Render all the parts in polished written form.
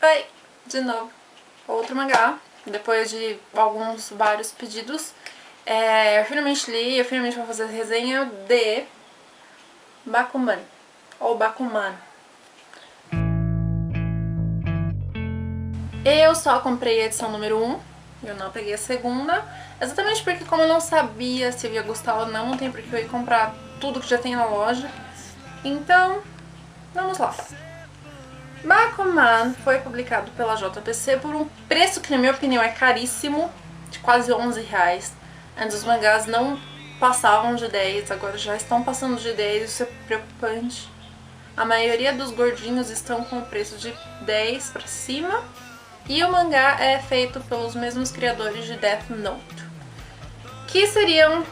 Oi, de novo. Outro mangá, depois de vários pedidos. Eu finalmente li, eu finalmente vou fazer a resenha de Bakuman, ou Bakuman. Eu só comprei a edição número 1, eu não peguei a segunda, exatamente porque como eu não sabia se eu ia gostar ou não tem porque eu ia comprar tudo que já tem na loja. Então, vamos lá. Bakuman foi publicado pela JBC por um preço que na minha opinião é caríssimo, de quase R$11. Antes os mangás não passavam de 10, agora já estão passando de 10, isso é preocupante. A maioria dos gordinhos estão com o preço de 10 pra cima. E o mangá é feito pelos mesmos criadores de Death Note, que seriam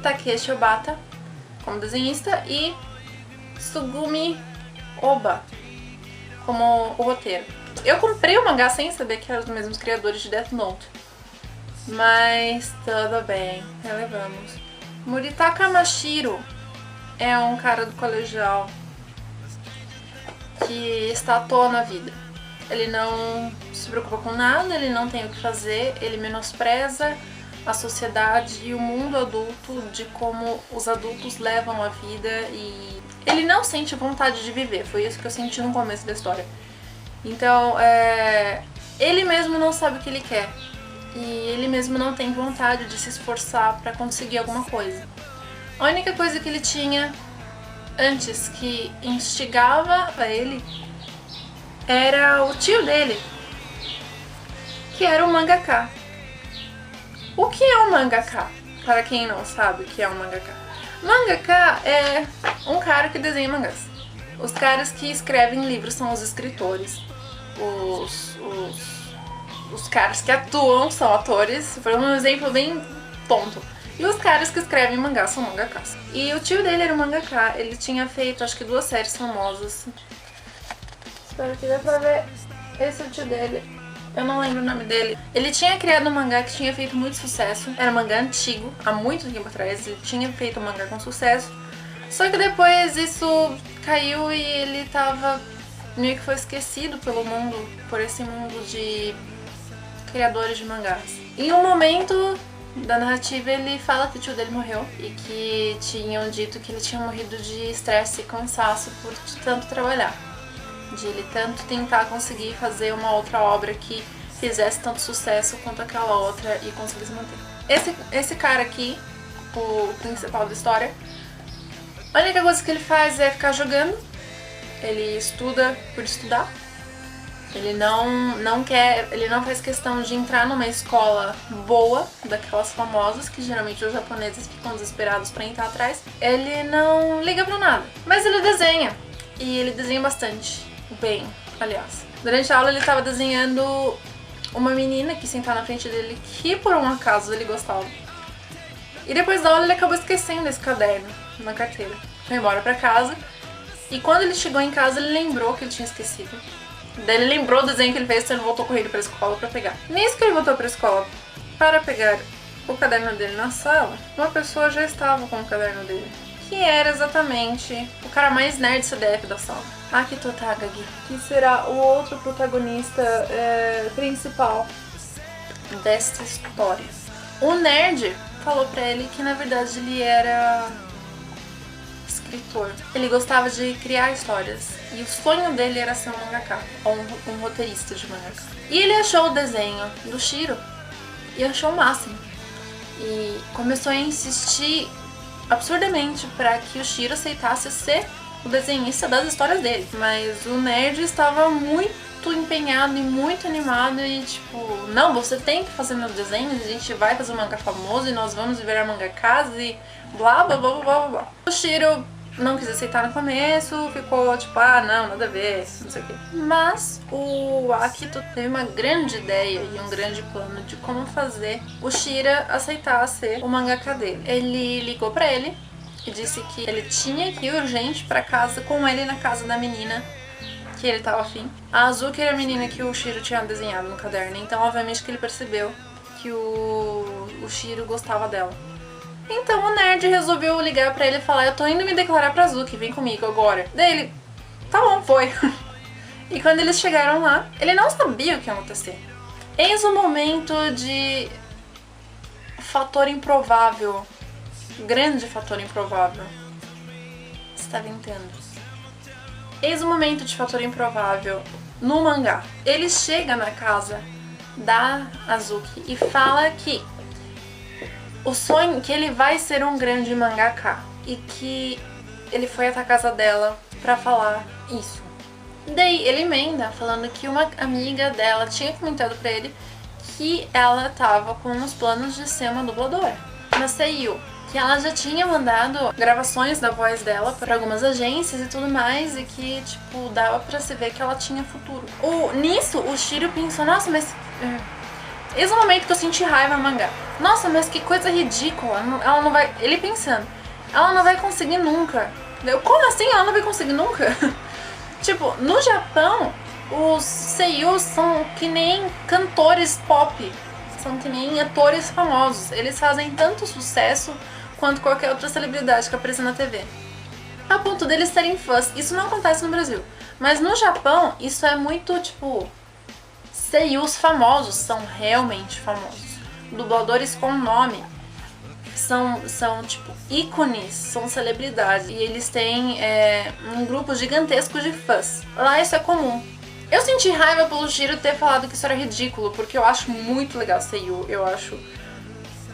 Takeshi Obata como desenhista e Tsugumi Ohba como o roteiro. Eu comprei o mangá sem saber que eram os mesmos criadores de Death Note, mas tudo bem, relevamos. Muritaka Mashiro é um cara do colegial que está à toa na vida. Ele não se preocupa com nada, ele não tem o que fazer, ele menospreza a sociedade e o mundo adulto, de como os adultos levam a vida, e ele não sente vontade de viver. Foi isso que eu senti no começo da história. Então, ele mesmo não sabe o que ele quer e ele mesmo não tem vontade de se esforçar para conseguir alguma coisa. A única coisa que ele tinha antes que instigava ele era o tio dele, que era um mangaka. O que é um mangaka? Para quem não sabe o que é um mangaka. Mangaka é um cara que desenha mangás. Os caras que escrevem livros são os escritores. Os caras que atuam são atores. Foi um exemplo bem tonto. E os caras que escrevem mangás são mangakas. E o tio dele era um mangaka. Ele tinha feito acho que 2 séries famosas. Espero que dê pra ver. Esse é o tio dele. Eu não lembro o nome dele. Ele tinha criado um mangá que tinha feito muito sucesso. Era um mangá antigo, há muito tempo atrás. Ele tinha feito um mangá com sucesso. Só que depois isso caiu e ele tava meio que foi esquecido pelo mundo, por esse mundo de criadores de mangás. Em um momento da narrativa ele fala que o tio dele morreu e que tinham dito que ele tinha morrido de estresse e cansaço por tanto trabalhar. De ele tanto tentar conseguir fazer uma outra obra que fizesse tanto sucesso quanto aquela outra e conseguisse manter. Esse cara aqui, o principal da história, a única coisa que ele faz é ficar jogando. Ele estuda por estudar. Ele não faz questão de entrar numa escola boa, daquelas famosas que geralmente os japoneses ficam desesperados pra entrar atrás. Ele não liga pra nada, mas ele desenha, e ele desenha bastante bem, aliás. Durante a aula ele estava desenhando uma menina que sentava na frente dele, que por um acaso ele gostava. E depois da aula ele acabou esquecendo esse caderno na carteira. Foi embora pra casa, e quando ele chegou em casa ele lembrou que ele tinha esquecido. Daí ele lembrou do desenho que ele fez, então ele voltou correndo pra escola pra pegar. Nisso que ele voltou pra escola para pegar o caderno dele na sala, uma pessoa já estava com o caderno dele, que era exatamente o cara mais nerd CDF da sala, Akito Takagi, que será o outro protagonista principal desta história. O nerd falou pra ele que na verdade ele era escritor. Ele gostava de criar histórias e o sonho dele era ser um mangaka, ou um roteirista de mangaka. E ele achou o desenho do Shiro e achou o máximo. E começou a insistir absurdamente para que o Shiro aceitasse ser o desenhista das histórias dele. Mas o nerd estava muito empenhado e muito animado e tipo, não, você tem que fazer meus desenhos, a gente vai fazer um mangá famoso e nós vamos virar mangakas e blá blá blá blá blá. O Shiro não quis aceitar no começo, ficou tipo, ah não, nada a ver, não sei o quê. Mas o Akito teve uma grande ideia e um grande plano de como fazer o Shira aceitar ser o mangaka dele. Ele ligou pra ele e disse que ele tinha que ir urgente pra casa com ele na casa da menina que ele tava afim. A Azuki era a menina que o Shiro tinha desenhado no caderno, então obviamente que ele percebeu que o Shiro gostava dela. Então o nerd resolveu ligar pra ele e falar, eu tô indo me declarar pra Azuki, vem comigo agora. Daí ele, tá bom, foi. E quando eles chegaram lá, ele não sabia o que ia acontecer. Eis o momento de fator improvável. Grande fator improvável. Está ventando. Eis o momento de fator improvável no mangá. Ele chega na casa da Azuki e fala que o sonho, que ele vai ser um grande mangaka e que ele foi até a casa dela pra falar isso. Daí ele emenda falando que uma amiga dela tinha comentado pra ele que ela tava com os planos de ser uma dubladora na Seiyu, que ela já tinha mandado gravações da voz dela para algumas agências e tudo mais, e que, tipo, dava pra se ver que ela tinha futuro. Nisso, o Shiro pensou, nossa, mas... Esse é o momento que eu senti raiva no mangá. Nossa, mas que coisa ridícula. Ela não vai... Ele pensando, ela não vai conseguir nunca. Como assim ela não vai conseguir nunca? Tipo, no Japão, os seiyus são que nem cantores pop. São que nem atores famosos. Eles fazem tanto sucesso quanto qualquer outra celebridade que aparece na TV. A ponto deles serem fãs. Isso não acontece no Brasil. Mas no Japão, isso é muito, tipo... Seiyus famosos são realmente famosos. Dubladores com nome são tipo, ícones, são celebridades. E eles têm um grupo gigantesco de fãs. Lá isso é comum. Eu senti raiva pelo Shiro ter falado que isso era ridículo, porque eu acho muito legal Seiyu. Eu acho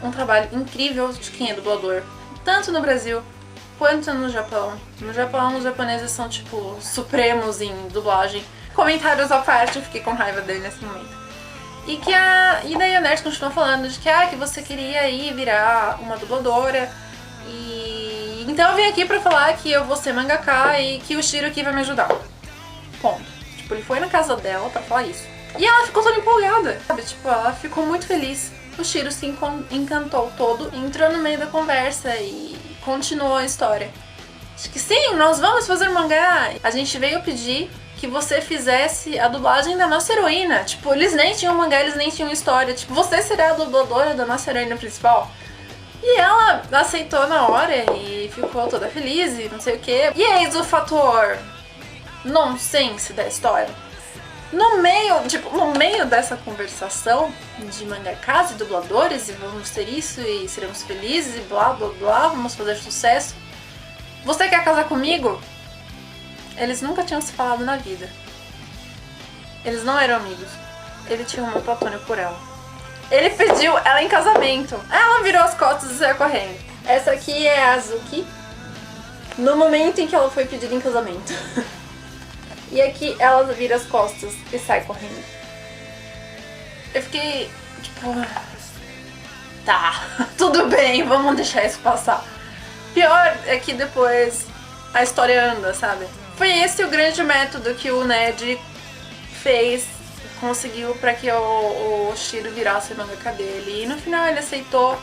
um trabalho incrível de quem é dublador. Tanto no Brasil quanto no Japão. No Japão, os japoneses são, tipo, supremos em dublagem. Comentários à parte, eu fiquei com raiva dele nesse momento. E daí a Nerd continuou falando de que você queria ir virar uma dubladora. E então eu vim aqui pra falar que eu vou ser mangaka e que o Shiro aqui vai me ajudar. Ponto. Tipo, ele foi na casa dela pra falar isso. E ela ficou toda empolgada, sabe? Tipo, ela ficou muito feliz. O Shiro se encantou todo, entrou no meio da conversa e continuou a história. Acho que sim, nós vamos fazer mangá. A gente veio pedir que você fizesse a dublagem da nossa heroína. Tipo, eles nem tinham mangá, eles nem tinham história. Tipo, você será a dubladora da nossa heroína principal? E ela aceitou na hora e ficou toda feliz e não sei o que. E eis o fator nonsense da história. No meio dessa conversação de mangakas e dubladores, e vamos ter isso e seremos felizes e blá blá blá, vamos fazer sucesso. Você quer casar comigo? Eles nunca tinham se falado na vida. Eles não eram amigos. Ele tinha um amor platônico por ela. Ele pediu ela em casamento. Ela virou as costas e saiu correndo. Essa aqui é a Azuki no momento em que ela foi pedida em casamento. E aqui ela vira as costas e sai correndo. Eu fiquei, tipo... Tá, tudo bem, vamos deixar isso passar. Pior é que depois a história anda, sabe? Foi esse o grande método que o Ned fez, conseguiu pra que o Shiro virasse o mangaka dele. E no final ele aceitou.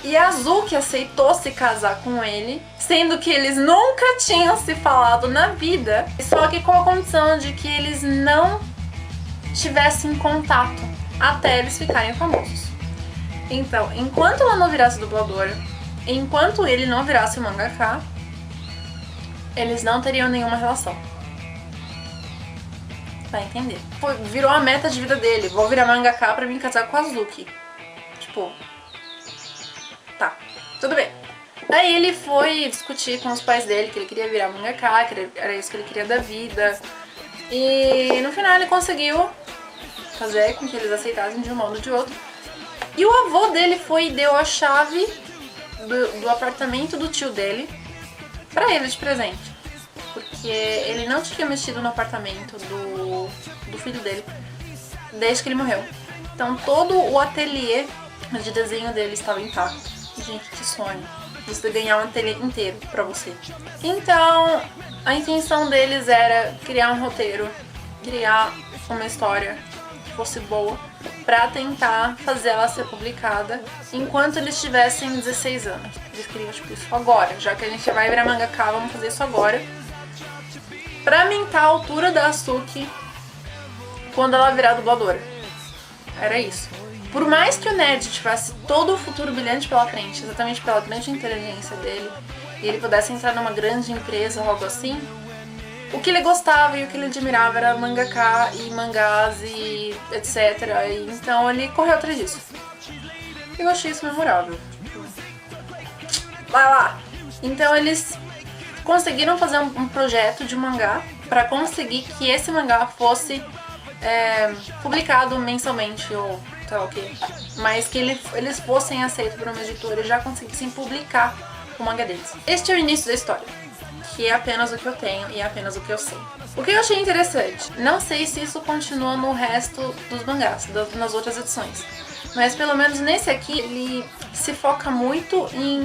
E a Azuki aceitou se casar com ele, sendo que eles nunca tinham se falado na vida, só que com a condição de que eles não tivessem contato até eles ficarem famosos. Então, enquanto ela não virasse dubladora, enquanto ele não virasse mangaka, eles não teriam nenhuma relação. Vai entender. Virou a meta de vida dele. Vou virar mangaka pra me casar com a Azuki. Tipo... Tá, tudo bem. Aí ele foi discutir com os pais dele que ele queria virar mangaka, que era isso que ele queria da vida. E no final ele conseguiu fazer com que eles aceitassem de um modo ou de outro. E o avô dele foi e deu a chave do apartamento do tio dele pra ele de presente. Porque ele não tinha mexido no apartamento do filho dele desde que ele morreu. Então todo o ateliê de desenho dele estava intacto. Gente, que sonho. Você ganhar um ateliê inteiro pra você. Então, a intenção deles era criar um roteiro, criar uma história que fosse boa, pra tentar fazer ela ser publicada enquanto eles tivessem 16 anos. Eles queriam, tipo, isso agora. Já que a gente vai virar mangaka, vamos fazer isso agora. Pra aumentar a altura da Azuki quando ela virar dubladora. Era isso. Por mais que o Ned tivesse todo o futuro brilhante pela frente, exatamente pela grande inteligência dele, e ele pudesse entrar numa grande empresa ou algo assim, o que ele gostava e o que ele admirava era mangaka e mangás e etc. E então ele correu atrás disso. Eu achei isso memorável. Vai lá! Então eles conseguiram fazer um projeto de mangá para conseguir que esse mangá fosse publicado mensalmente ou sei lá o que, mas que eles fossem aceitos por uma editora e já conseguissem publicar o mangá deles. Este é o início da história, que é apenas o que eu tenho e é apenas o que eu sei. O que eu achei interessante, não sei se isso continua no resto dos mangás, nas outras edições, mas pelo menos nesse aqui ele se foca muito em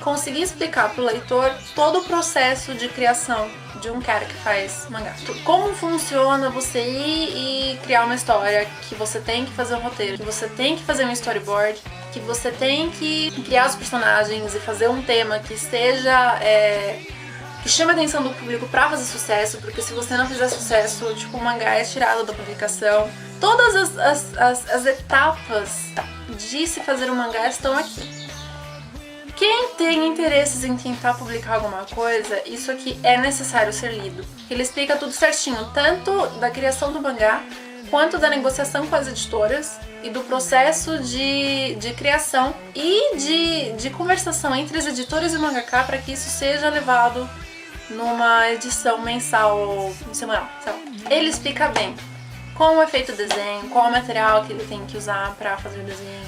conseguir explicar pro leitor todo o processo de criação de um cara que faz mangá. Como funciona você ir e criar uma história, que você tem que fazer um roteiro, que você tem que fazer um storyboard, que você tem que criar os personagens e fazer um tema que seja que chame a atenção do público pra fazer sucesso, porque se você não fizer sucesso, tipo, o mangá é tirado da publicação. Todas as etapas de se fazer um mangá estão aqui. Quem tem interesses em tentar publicar alguma coisa, isso aqui é necessário ser lido. Ele explica tudo certinho, tanto da criação do mangá, quanto da negociação com as editoras e do processo de criação e de conversação entre as editoras e o mangaka para que isso seja levado numa edição mensal ou semanal. Ele explica bem como é feito o desenho, qual o material que ele tem que usar para fazer o desenho,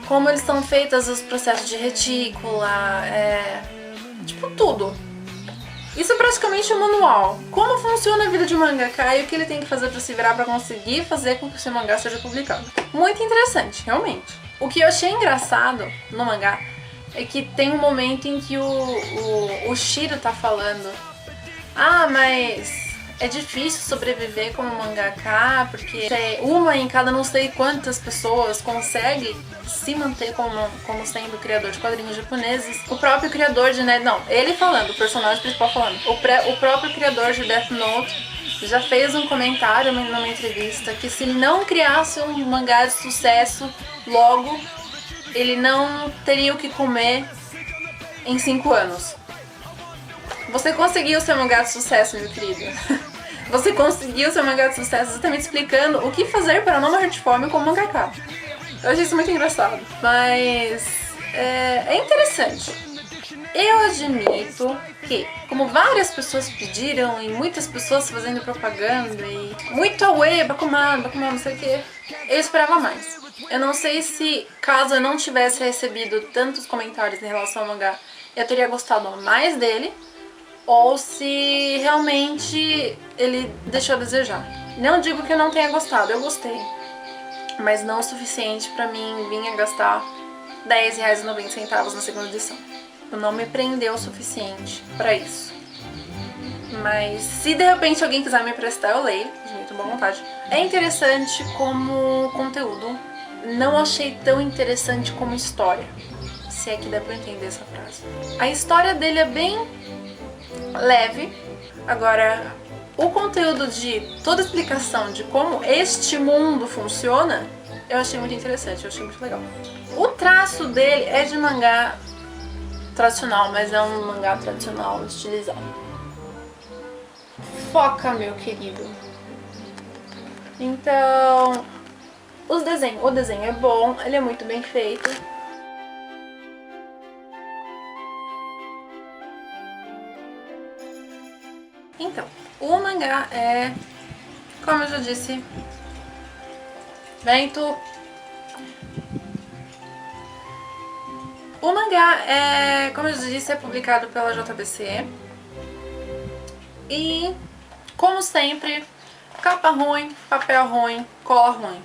como eles são feitos os processos de retícula, tipo tudo. Isso é praticamente um manual. Como funciona a vida de um mangaka e o que ele tem que fazer para se virar para conseguir fazer com que o seu mangá seja publicado. Muito interessante, realmente. O que eu achei engraçado no mangá é que tem um momento em que o Shiro tá falando: ah, mas é difícil sobreviver como mangaka, porque uma em cada não sei quantas pessoas consegue se manter como sendo criador de quadrinhos japoneses. O próprio criador de não, ele falando, o personagem principal falando, o próprio criador de Death Note já fez um comentário numa entrevista que se não criasse um mangá de sucesso logo, ele não teria o que comer em 5 anos. Você conseguiu seu mangá de sucesso, meu querido. Você conseguiu seu mangá de sucesso exatamente explicando o que fazer para não morrer de fome como mangaka. Eu achei isso muito engraçado. Mas é interessante. Eu admito que, como várias pessoas pediram e muitas pessoas fazendo propaganda e muito away, Bakuman, não sei o que, eu esperava mais. Eu não sei se, caso eu não tivesse recebido tantos comentários em relação ao mangá, eu teria gostado mais dele, ou se realmente ele deixou a desejar. Não digo que eu não tenha gostado, eu gostei, mas não o suficiente pra mim vir a gastar R$10,90 na segunda edição. Não me prendeu o suficiente pra isso. Mas se de repente alguém quiser me emprestar, eu leio, de muito boa vontade. É interessante como conteúdo, não achei tão interessante como história, se é que dá pra entender essa frase. A história dele é bem leve, agora o conteúdo de toda a explicação de como este mundo funciona, eu achei muito interessante, eu achei muito legal. O traço dele é de mangá tradicional, mas é um mangá tradicional estilizado. Foca, meu querido. Então, o desenho é bom, ele é muito bem feito. Então, o mangá é, como eu já disse, vento. O mangá é, como eu já disse, é publicado pela JBC. E, como sempre, capa ruim, papel ruim, cola ruim.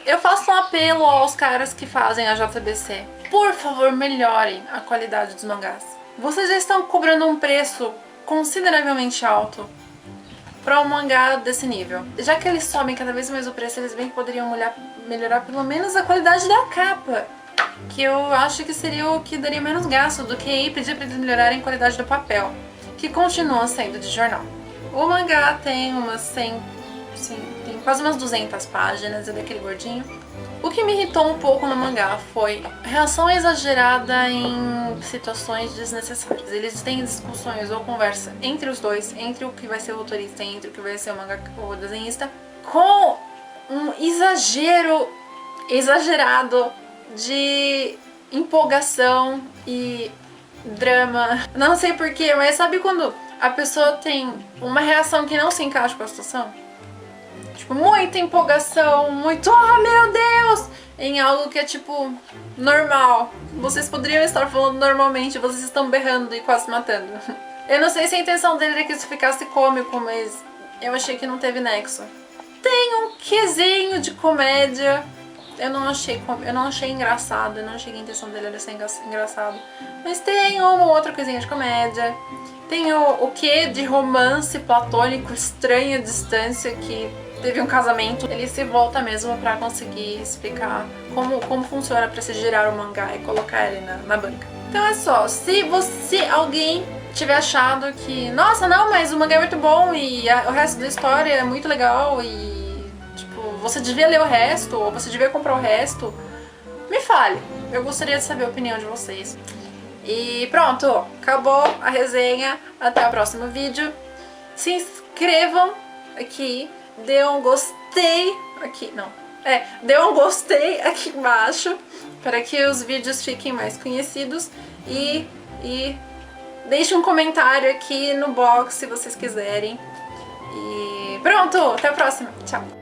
Eu faço um apelo aos caras que fazem a JBC. Por favor, melhorem a qualidade dos mangás. Vocês já estão cobrando um preço consideravelmente alto para um mangá desse nível. Já que eles sobem cada vez mais o preço, eles bem que poderiam melhorar pelo menos a qualidade da capa, que eu acho que seria o que daria menos gasto do que ir pedir para eles melhorarem a qualidade do papel, que continua sendo de jornal. O mangá tem umas 100 Sim, tem quase umas 200 páginas, é daquele gordinho. O que me irritou um pouco no mangá foi reação exagerada em situações desnecessárias. Eles têm discussões ou conversa entre os dois, entre o que vai ser o roteirista e entre o que vai ser o desenhista, com um exagerado de empolgação e drama. Não sei porquê, mas sabe quando a pessoa tem uma reação que não se encaixa com a situação? Tipo, muita empolgação, muito, oh meu Deus! Em algo que é tipo, normal. Vocês poderiam estar falando normalmente, vocês estão berrando e quase matando. Eu não sei se a intenção dele era que isso ficasse cômico, mas eu achei que não teve nexo. Tem um quesinho de comédia. Eu não achei engraçado, eu não achei que a intenção dele era ser engraçado. Mas tem uma ou outra coisinha de comédia. Tem o quê de romance platônico estranho à distância que teve um casamento. Ele se volta mesmo pra conseguir explicar como funciona pra se girar o mangá e colocar ele na banca. Então é só, se alguém tiver achado que, nossa, não, mas o mangá é muito bom e o resto da história é muito legal e, tipo, você devia ler o resto ou você devia comprar o resto, me fale. Eu gostaria de saber a opinião de vocês. E pronto, acabou a resenha. Até o próximo vídeo. Se inscrevam aqui, dê um gostei aqui, dê um gostei aqui embaixo para que os vídeos fiquem mais conhecidos e deixe um comentário aqui no box se vocês quiserem. E pronto, até a próxima. Tchau!